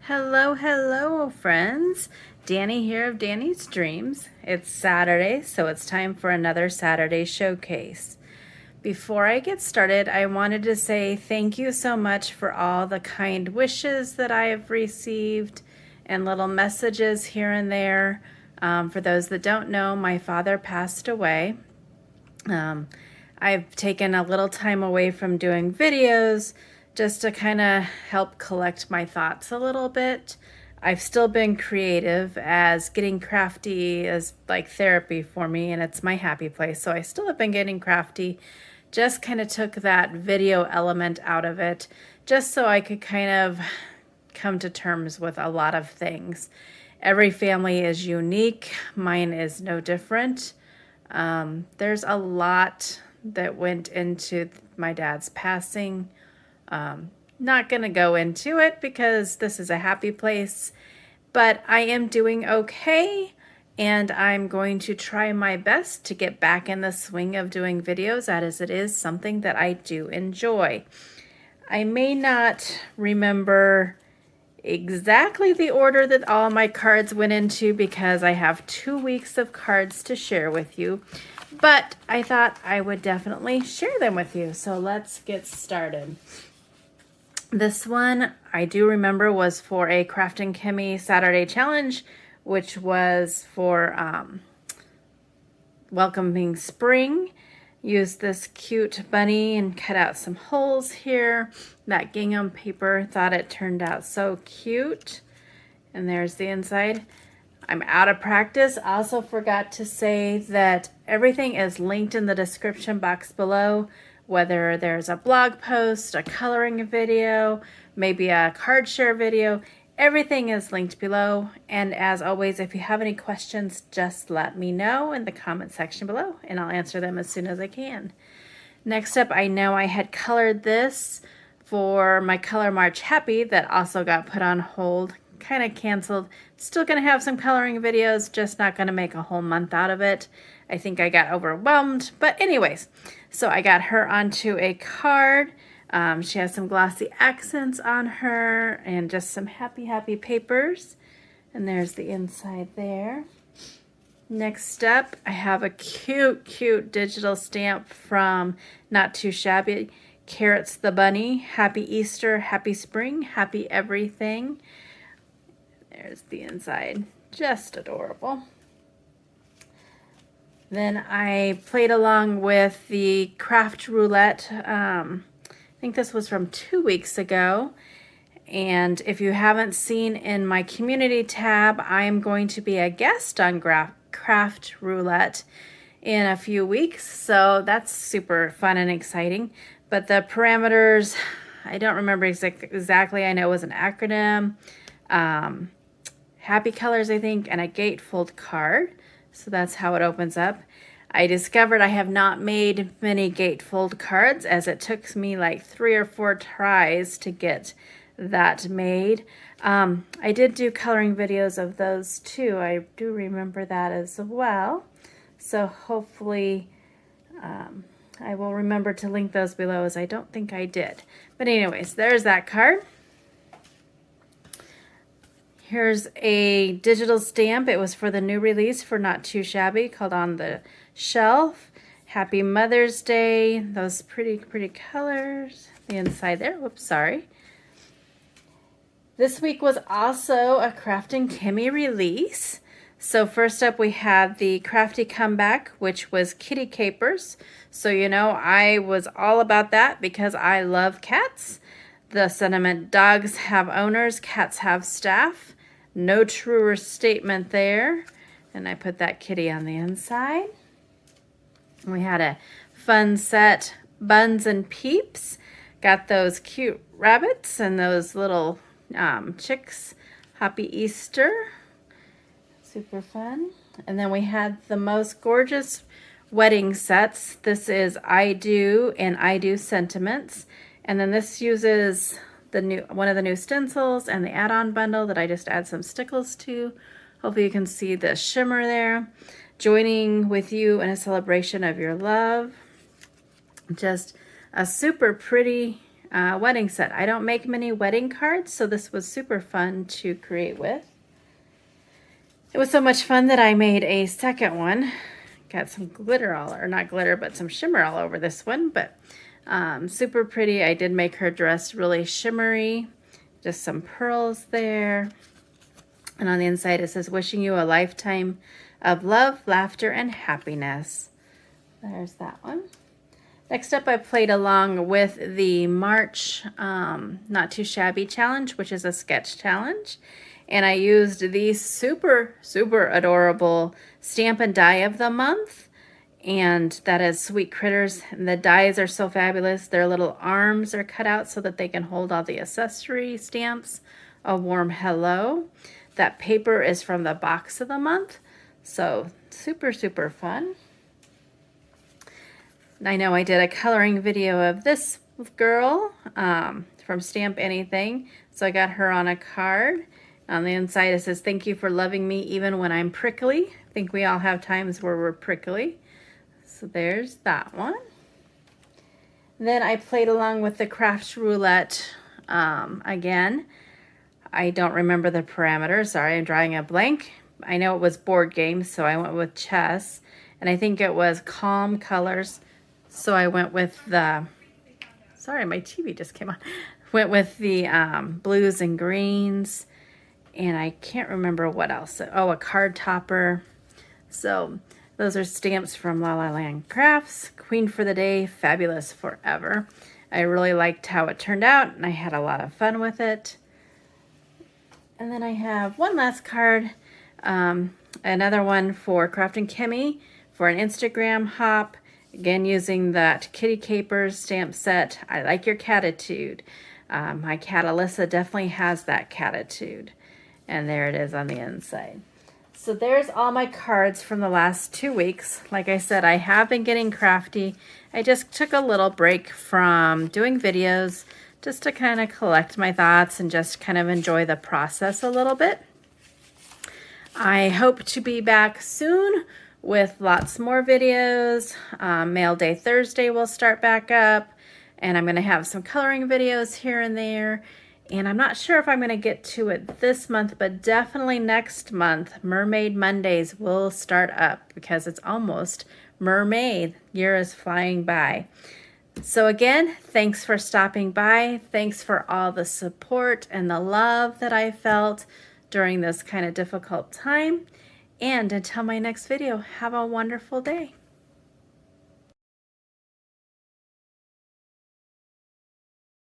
Hello, friends. Danny here of Danny's Dreams. It's Saturday, so it's time for another Saturday showcase. Before I get started, I wanted to say thank you so much for all the kind wishes that I have received and little messages here and there. For those that don't know, my father passed away. I've taken a little time away from doing videos just to kind of help collect my thoughts a little bit. I've still been creative, as getting crafty is like therapy for me, and it's my happy place. So I still have been getting crafty. Just kind of took that video element out of it just so I could kind of come to terms with a lot of things. Every family is unique. Mine is no different. There's a lot that went into my dad's passing. Not going to go into it because this is a happy place, but I am doing okay, and I'm going to try my best to get back in the swing of doing videos, as it is something that I do enjoy. I may not remember exactly the order that all my cards went into because I have 2 weeks of cards to share with you, but I thought I would definitely share them with you. So let's get started. This one I do remember was for a Craft and Kimmy Saturday challenge, which was for welcoming spring. Used this cute bunny and cut out some holes here. That gingham paper, thought it turned out so cute. And there's the inside. I'm out of practice. Also forgot to say that everything is linked in the description box below, whether there's a blog post, a coloring video, maybe a card share video. Everything is linked below. And as always, if you have any questions, just let me know in the comment section below, and I'll answer them as soon as I can. Next up, I know I had colored this for my Color March Happy that also got put on hold, kind of canceled. Still going to have some coloring videos, just not going to make a whole month out of it. I think I got overwhelmed, but anyways, so I got her onto a card. She has some glossy accents on her and just some happy papers. And there's the inside there. Next up, I have a cute digital stamp from Not Too Shabby. Carrots the Bunny. Happy Easter, happy spring, happy everything. There's the inside. Just adorable. Then I played along with the craft roulette. I think this was from 2 weeks ago. And if you haven't seen in my community tab, I'm going to be a guest on craft roulette in a few weeks. So that's super fun and exciting. But the parameters, I don't remember exactly. I know it was an acronym. Happy colors, I think, and a gatefold card. So that's how it opens up. I discovered I have not made many gatefold cards, as it took me like 3 or 4 tries to get that made. I did do coloring videos of those too. I do remember that as well. So hopefully I will remember to link those below, as I don't think I did. But anyways, there's that card. Here's a digital stamp. It was for the new release for Not Too Shabby, called On the Shelf. Happy Mother's Day. Those pretty colors. The inside there. Whoops, sorry. This week was also a Craft and Kimmy release. So first up, we had the Crafty Comeback, which was kitty capers. So you know, I was all about that because I love cats. The sentiment: dogs have owners, cats have staff. No truer statement there. And I put that kitty on the inside. We had a fun set, Buns and Peeps. Got those cute rabbits and those little chicks. Happy Easter. Super fun. And then we had the most gorgeous wedding sets. This is I Do and I Do Sentiments. And then this uses one of the new stencils and the add-on bundle that I just add some stickles to. Hopefully you can see the shimmer there. Joining with you in a celebration of your love. Just a super pretty wedding set. I don't make many wedding cards, so this was super fun to create with. It was so much fun that I made a second one. Got some glitter or not glitter, but some shimmer all over this one, but super pretty. I did make her dress really shimmery, just some pearls there. And on the inside it says, wishing you a lifetime of love, laughter, and happiness. There's that one. Next up, I played along with the March Not Too Shabby Challenge, which is a sketch challenge. And I used these super, super adorable Stamp and Die of the Month. And that is Sweet Critters. And the dies are so fabulous. Their little arms are cut out so that they can hold all the accessory stamps. A warm hello. That paper is from the box of the month. So super, super fun. I know I did a coloring video of this girl from Stamp Anything. So I got her on a card. On the inside it says, thank you for loving me even when I'm prickly. I think we all have times where we're prickly. So there's that one. Then I played along with the Crafts Roulette again. I don't remember the parameters. Sorry, I'm drawing a blank. I know it was board games, so I went with chess. And I think it was calm colors. So I went with the, sorry, my TV just came on. Went with the blues and greens. And I can't remember what else. Oh, a card topper. So those are stamps from La La Land Crafts. Queen for the Day, Fabulous Forever. I really liked how it turned out, and I had a lot of fun with it. And then I have one last card. Another one for Craft and Kimmy for an Instagram hop. Again, using that Kitty Capers stamp set. I like your catitude. My cat Alyssa definitely has that catitude. And there it is on the inside. So there's all my cards from the last 2 weeks. Like I said, I have been getting crafty. I just took a little break from doing videos just to kind of collect my thoughts and just kind of enjoy the process a little bit. I hope to be back soon with lots more videos. Mail Day Thursday will start back up. And I'm going to have some coloring videos here and there. And I'm not sure if I'm going to get to it this month, but definitely next month, Mermaid Mondays will start up because it's almost Mermaid. Year is flying by. So again, thanks for stopping by. Thanks for all the support and the love that I felt during this kind of difficult time. And until my next video, have a wonderful day.